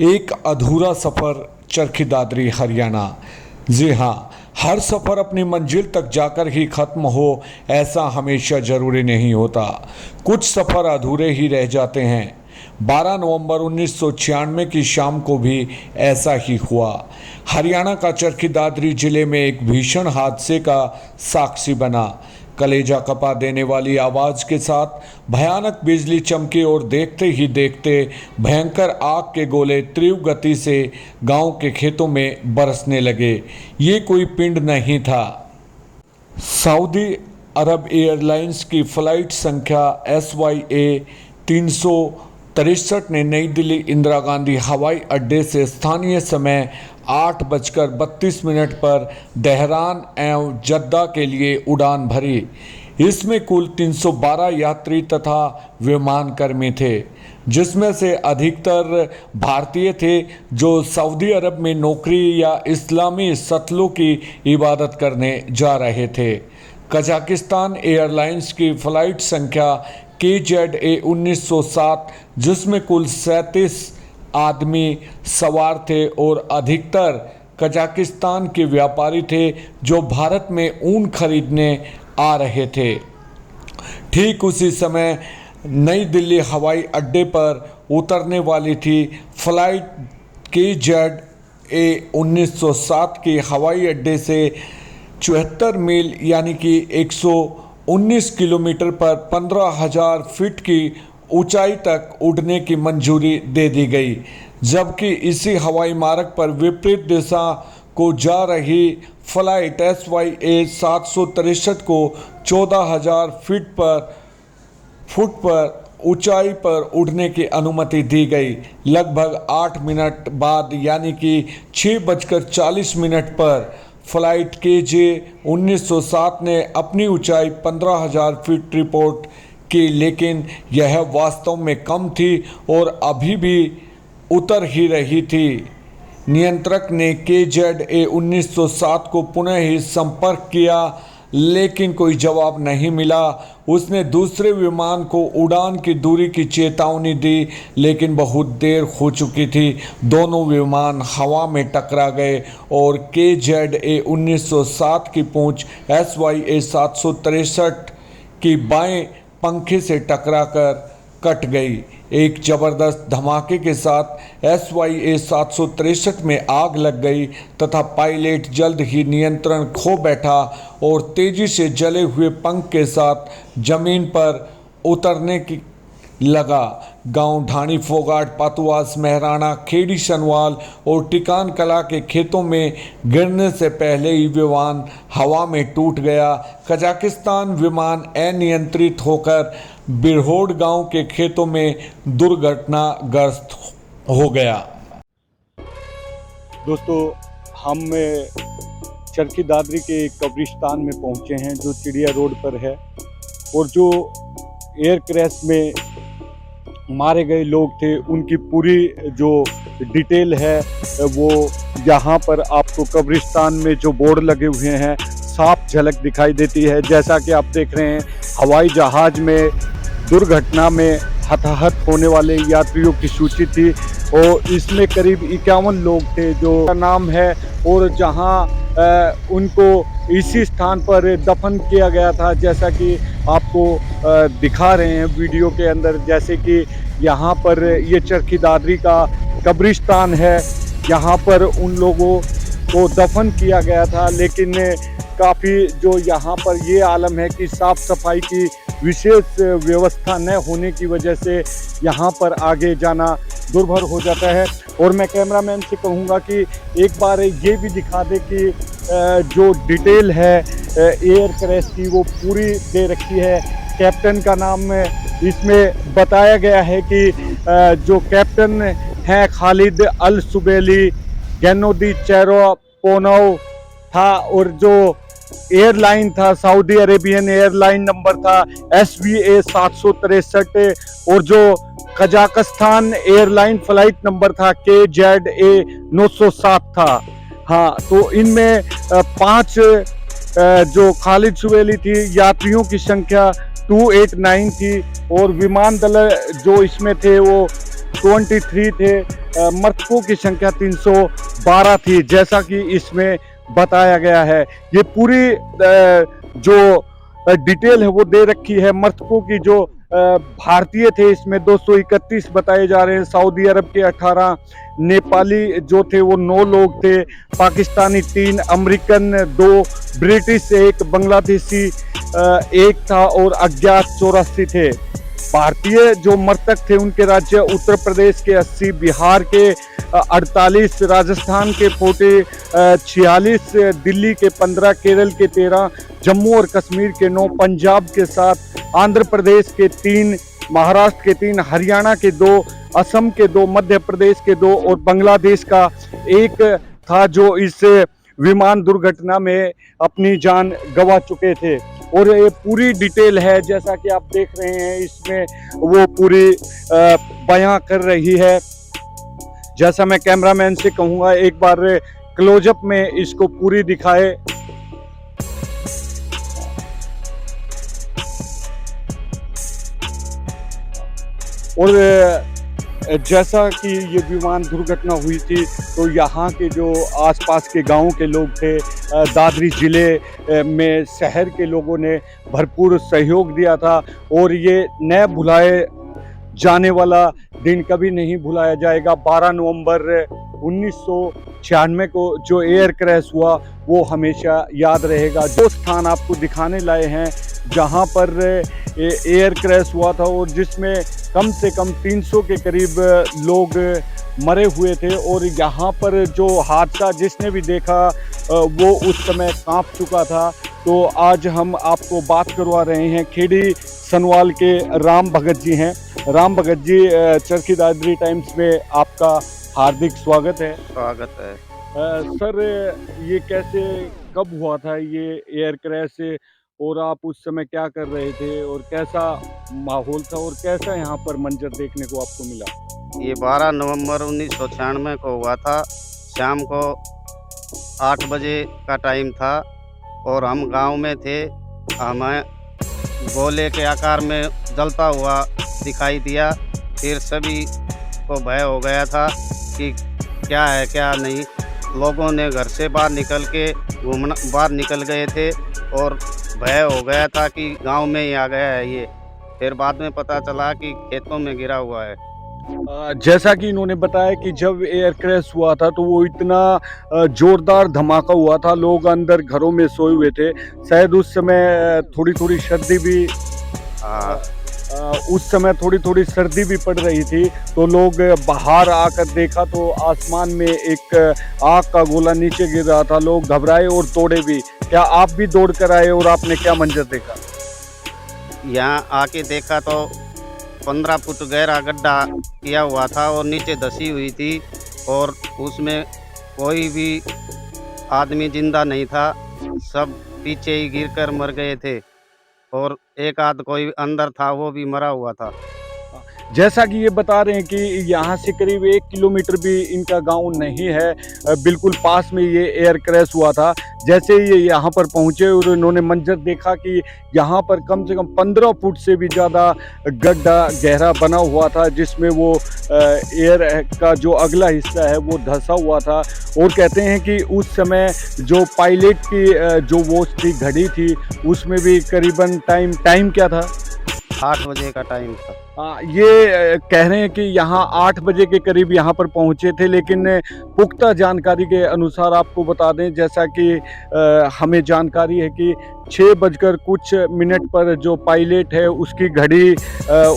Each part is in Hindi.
एक अधूरा सफ़र चरखी दादरी हरियाणा। जी हाँ, हर सफ़र अपनी मंजिल तक जाकर ही ख़त्म हो ऐसा हमेशा ज़रूरी नहीं होता। कुछ सफ़र अधूरे ही रह जाते हैं। 12 नवंबर 1996 की शाम को भी ऐसा ही हुआ। हरियाणा का चरखी दादरी जिले में एक भीषण हादसे का साक्षी बना। कलेजा कपा देने वाली आवाज़ के साथ भयानक बिजली चमकी और देखते ही देखते भयंकर आग के गोले तीव्र गति से गांव के खेतों में बरसने लगे। ये कोई पिंड नहीं था। सऊदी अरब एयरलाइंस की फ़्लाइट संख्या SYA 363 ने नई दिल्ली इंदिरा गांधी हवाई अड्डे से स्थानीय समय 8:32 पर देहरान एवं जद्दा के लिए उड़ान भरी। इसमें कुल 312 यात्री तथा विमानकर्मी थे, जिसमें से अधिकतर भारतीय थे जो सऊदी अरब में नौकरी या इस्लामी सतलों की इबादत करने जा रहे थे। कजाकिस्तान एयरलाइंस की फ़्लाइट संख्या KZA 1907, जिसमें कुल 37 आदमी सवार थे और अधिकतर कजाकिस्तान के व्यापारी थे जो भारत में ऊन खरीदने आ रहे थे। ठीक उसी समय नई दिल्ली हवाई अड्डे पर उतरने वाली थी फ़्लाइट KZA 1907 की हवाई अड्डे से 74 मील यानी कि 119 किलोमीटर पर 15,000 फीट की ऊंचाई तक उड़ने की मंजूरी दे दी गई, जबकि इसी हवाई मार्ग पर विपरीत दिशा को जा रही फ़्लाइट SYA 763 को 14,000 फुट पर ऊंचाई पर उड़ने की अनुमति दी गई। लगभग 8 मिनट बाद यानी कि 6:40 पर फ़्लाइट KJ 1907 ने अपनी ऊंचाई 15,000 फीट रिपोर्ट की, लेकिन यह वास्तव में कम थी और अभी भी उतर ही रही थी। नियंत्रक ने KZA 1907 को पुनः ही संपर्क किया, लेकिन कोई जवाब नहीं मिला। उसने दूसरे विमान को उड़ान की दूरी की चेतावनी दी, लेकिन बहुत देर हो चुकी थी। दोनों विमान हवा में टकरा गए और KZA 1907 की पूंछ SYA 763 की बाएं पंखे से टकराकर कट गई। एक जबरदस्त धमाके के साथ SYA 763 में आग लग गई तथा पायलट जल्द ही नियंत्रण खो बैठा और तेजी से जले हुए पंख के साथ जमीन पर उतरने की लगा। गांव ढाणी फोगाट, पातुआस, मेहराना, खेड़ी सनवाल और टिकान कला के खेतों में गिरने से पहले ही विमान हवा में टूट गया। कजाकिस्तान विमान अनियंत्रित होकर बिरहोड गांव के खेतों में दुर्घटनाग्रस्त हो गया। दोस्तों, हम चरखी दादरी के कब्रिस्तान में पहुंचे हैं जो चिड़िया रोड पर है, और जो एयर क्रैश में मारे गए लोग थे उनकी पूरी जो डिटेल है वो यहाँ पर आपको कब्रिस्तान में जो बोर्ड लगे हुए हैं साफ झलक दिखाई देती है। जैसा कि आप देख रहे हैं, हवाई जहाज़ में दुर्घटना में हताहत होने वाले यात्रियों की सूची थी और इसमें करीब 51 लोग थे जो नाम है, और जहां उनको इसी स्थान पर दफन किया गया था, जैसा कि आपको दिखा रहे हैं वीडियो के अंदर। जैसे कि यहाँ पर ये चरखी दादरी का कब्रिस्तान है, यहाँ पर उन लोगों को दफन किया गया था, लेकिन काफ़ी जो यहाँ पर ये आलम है कि साफ़ सफाई की विशेष व्यवस्था न होने की वजह से यहाँ पर आगे जाना दुर्भर हो जाता है। और मैं कैमरामैन से कहूँगा कि एक बार ये भी दिखा दे कि जो डिटेल है एयर क्रैश की वो पूरी दे रखी है। कैप्टन का नाम इसमें बताया गया है कि जो कैप्टन हैं खालिद अल सुबैली गैनोदी चेरो पोनव था, और जो एयरलाइन था सऊदी अरेबियन एयरलाइन नंबर था SVA 763, और जो कजाकिस्तान एयरलाइन फ्लाइट नंबर था KZA 907 था। हाँ, तो इनमें 5 जो खालिद सुबैली थी, यात्रियों की संख्या 289 थी, और विमान दल जो इसमें थे वो 23 थे। मृतकों की संख्या 312 थी, जैसा कि इसमें बताया गया है। ये पूरी जो डिटेल है वो दे रखी है। मृतकों की जो भारतीय थे इसमें 231 बताए जा रहे हैं, सऊदी अरब के 18, नेपाली जो थे वो 9 लोग थे, पाकिस्तानी 3, अमेरिकन 2, ब्रिटिश 1, बांग्लादेशी 1 था और अज्ञात 84 थे। भारतीय जो मृतक थे उनके राज्य उत्तर प्रदेश के 80, बिहार के 48, राजस्थान के 46, दिल्ली के 15, केरल के 13, जम्मू और कश्मीर के 9, पंजाब के 7, आंध्र प्रदेश के 3, महाराष्ट्र के 3, हरियाणा के 2, असम के 2, मध्य प्रदेश के 2 और बांग्लादेश का 1 था जो इस विमान दुर्घटना में अपनी जान गंवा चुके थे। और ये पूरी डिटेल है, जैसा कि आप देख रहे हैं इसमें वो पूरी बयां कर रही है। जैसा मैं कैमरामैन से कहूँगा एक बार क्लोजअप में इसको पूरी दिखाए। और जैसा कि ये विमान दुर्घटना हुई थी तो यहाँ के जो आसपास के गांव के लोग थे, दादरी ज़िले में शहर के लोगों ने भरपूर सहयोग दिया था और ये न भुलाए जाने वाला दिन कभी नहीं भुलाया जाएगा। 12 नवंबर 1996 को जो एयर क्रैश हुआ वो हमेशा याद रहेगा। जो स्थान आपको दिखाने लाए हैं जहाँ पर एयर क्रैश हुआ था और जिसमें कम से कम 300 के करीब लोग मरे हुए थे, और यहाँ पर जो हादसा जिसने भी देखा वो उस समय कांप चुका था। तो आज हम आपको बात करवा रहे हैं, खेड़ी सनवाल के राम भगत जी हैं। राम भगत जी, चरखी दादरी टाइम्स में आपका हार्दिक स्वागत है। स्वागत है। सर, ये कैसे कब हुआ था ये एयर क्रैश, और आप उस समय क्या कर रहे थे और कैसा माहौल था और कैसा यहाँ पर मंजर देखने को आपको मिला? ये 12 नवंबर 1996 को हुआ था। शाम को 8 बजे का टाइम था और हम गांव में थे। हमें गोले के आकार में जलता हुआ दिखाई दिया। फिर सभी को भय हो गया था कि क्या है क्या नहीं। लोगों ने घर से बाहर निकल गए थे और भय हो गया था कि गांव में ही आ गया है ये। फिर बाद में पता चला कि खेतों में गिरा हुआ है। जैसा कि इन्होंने बताया कि जब एयर क्रैश हुआ था तो वो इतना जोरदार धमाका हुआ था, लोग अंदर घरों में सोए हुए थे। शायद उस समय थोड़ी सर्दी भी उस समय थोड़ी सर्दी भी पड़ रही थी, तो लोग बाहर आकर देखा तो आसमान में एक आग का गोला नीचे गिर रहा था। लोग घबराए और दौड़े भी। क्या आप भी दौड़ कर आए और आपने क्या मंजर देखा? यहाँ आके देखा तो 15 फुट गहरा गड्ढा किया हुआ था और नीचे धसी हुई थी और उसमें कोई भी आदमी जिंदा नहीं था। सब पीछे ही गिरकर मर गए थे और एक आध कोई अंदर था वो भी मरा हुआ था। जैसा कि ये बता रहे हैं कि यहाँ से करीब 1 किलोमीटर भी इनका गांव नहीं है, बिल्कुल पास में ये एयर क्रैश हुआ था। जैसे ये यहाँ पर पहुँचे और इन्होंने मंजर देखा कि यहाँ पर कम से कम 15 फुट से भी ज़्यादा गड्ढा गहरा बना हुआ था, जिसमें वो एयर का जो अगला हिस्सा है वो धंसा हुआ था। और कहते हैं कि उस समय जो पायलट की जो वॉच थी, घड़ी थी, उसमें भी करीबन टाइम क्या था? 8 बजे का टाइम था। ये कह रहे हैं कि यहाँ 8 बजे के करीब यहाँ पर पहुँचे थे, लेकिन पुख्ता जानकारी के अनुसार आपको बता दें, जैसा कि हमें जानकारी है कि 6 बजकर कुछ मिनट पर जो पायलट है उसकी घड़ी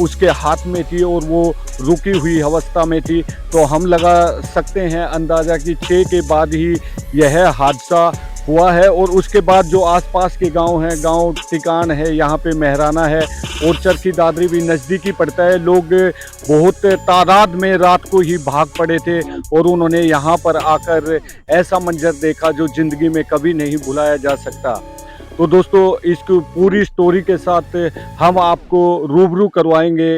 उसके हाथ में थी और वो रुकी हुई अवस्था में थी। तो हम लगा सकते हैं अंदाज़ा कि 6 के बाद ही यह हादसा हुआ है। और उसके बाद जो आसपास के गांव हैं, गांव टिकान है, यहाँ पे मेहराना है और चरखी दादरी भी नज़दीकी पड़ता है। लोग बहुत तादाद में रात को ही भाग पड़े थे और उन्होंने यहाँ पर आकर ऐसा मंजर देखा जो ज़िंदगी में कभी नहीं भुलाया जा सकता। तो दोस्तों, इसकी पूरी स्टोरी के साथ हम आपको रूबरू करवाएंगे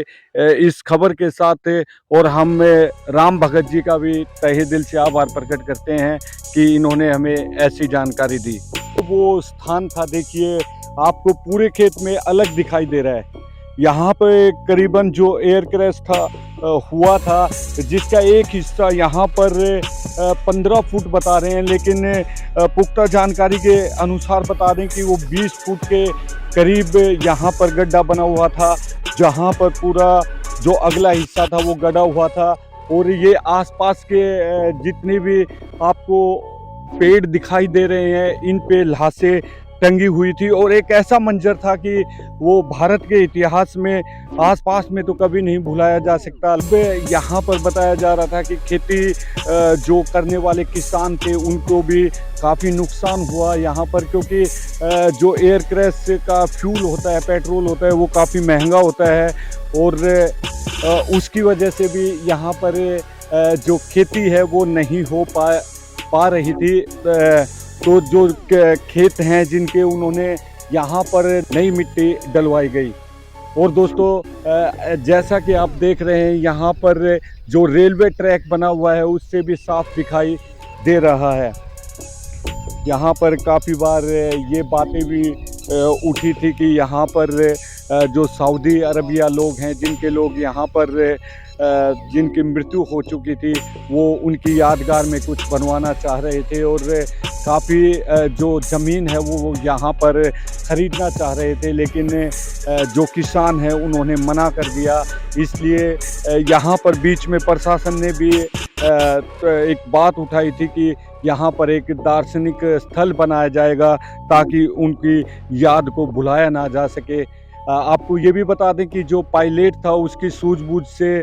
इस खबर के साथ। और हम राम भगत जी का भी तहे दिल से आभार प्रकट करते हैं कि इन्होंने हमें ऐसी जानकारी दी। तो वो स्थान था, देखिए आपको पूरे खेत में अलग दिखाई दे रहा है। यहाँ पे करीबन जो एयर क्रैश था हुआ था, जिसका एक हिस्सा यहाँ पर 15 फुट बता रहे हैं, लेकिन पुख्ता जानकारी के अनुसार बता दें कि वो 20 फुट के करीब यहाँ पर गड्ढा बना हुआ था, जहाँ पर पूरा जो अगला हिस्सा था वो गड़ा हुआ था। और ये आसपास के जितने भी आपको पेड़ दिखाई दे रहे हैं, इन पे लाशें टंगी हुई थी। और एक ऐसा मंजर था कि वो भारत के इतिहास में आसपास में तो कभी नहीं भुलाया जा सकता। अब यहाँ पर बताया जा रहा था कि खेती जो करने वाले किसान थे उनको भी काफ़ी नुकसान हुआ यहाँ पर, क्योंकि जो एयर क्रैश का फ्यूल होता है, पेट्रोल होता है, वो काफ़ी महंगा होता है। और उसकी वजह से भी यहाँ पर जो खेती है वो नहीं हो पा रही थी। तो जो खेत हैं जिनके, उन्होंने यहाँ पर नई मिट्टी डलवाई गई। और दोस्तों जैसा कि आप देख रहे हैं, यहाँ पर जो रेलवे ट्रैक बना हुआ है उससे भी साफ दिखाई दे रहा है। यहाँ पर काफ़ी बार ये बातें भी उठी थी कि यहाँ पर जो सऊदी अरबिया लोग हैं, जिनके लोग यहाँ पर जिनकी मृत्यु हो चुकी थी, वो उनकी यादगार में कुछ बनवाना चाह रहे थे। और काफ़ी जो ज़मीन है वो यहाँ पर ख़रीदना चाह रहे थे, लेकिन जो किसान हैं उन्होंने मना कर दिया। इसलिए यहाँ पर बीच में प्रशासन ने भी एक बात उठाई थी कि यहाँ पर एक दार्शनिक स्थल बनाया जाएगा ताकि उनकी याद को भुलाया ना जा सके। आपको ये भी बता दें कि जो पायलट था उसकी सूझबूझ से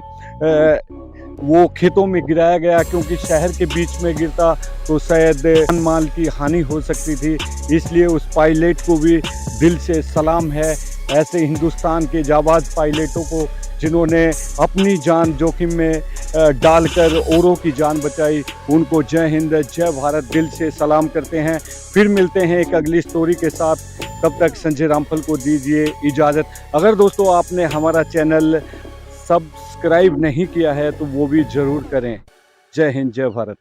वो खेतों में गिराया गया, क्योंकि शहर के बीच में गिरता तो शायद जान माल की हानि हो सकती थी। इसलिए उस पायलट को भी दिल से सलाम है, ऐसे हिंदुस्तान के जाबाज पायलटों को जिन्होंने अपनी जान जोखिम में डालकर औरों की जान बचाई। उनको जय हिंद, जय भारत दिल से सलाम करते हैं। फिर मिलते हैं एक अगली स्टोरी के साथ। तब तक संजय रामफल को दीजिए इजाज़त। अगर दोस्तों आपने हमारा चैनल सब्सक्राइब नहीं किया है तो वो भी ज़रूर करें। जय हिंद, जय भारत।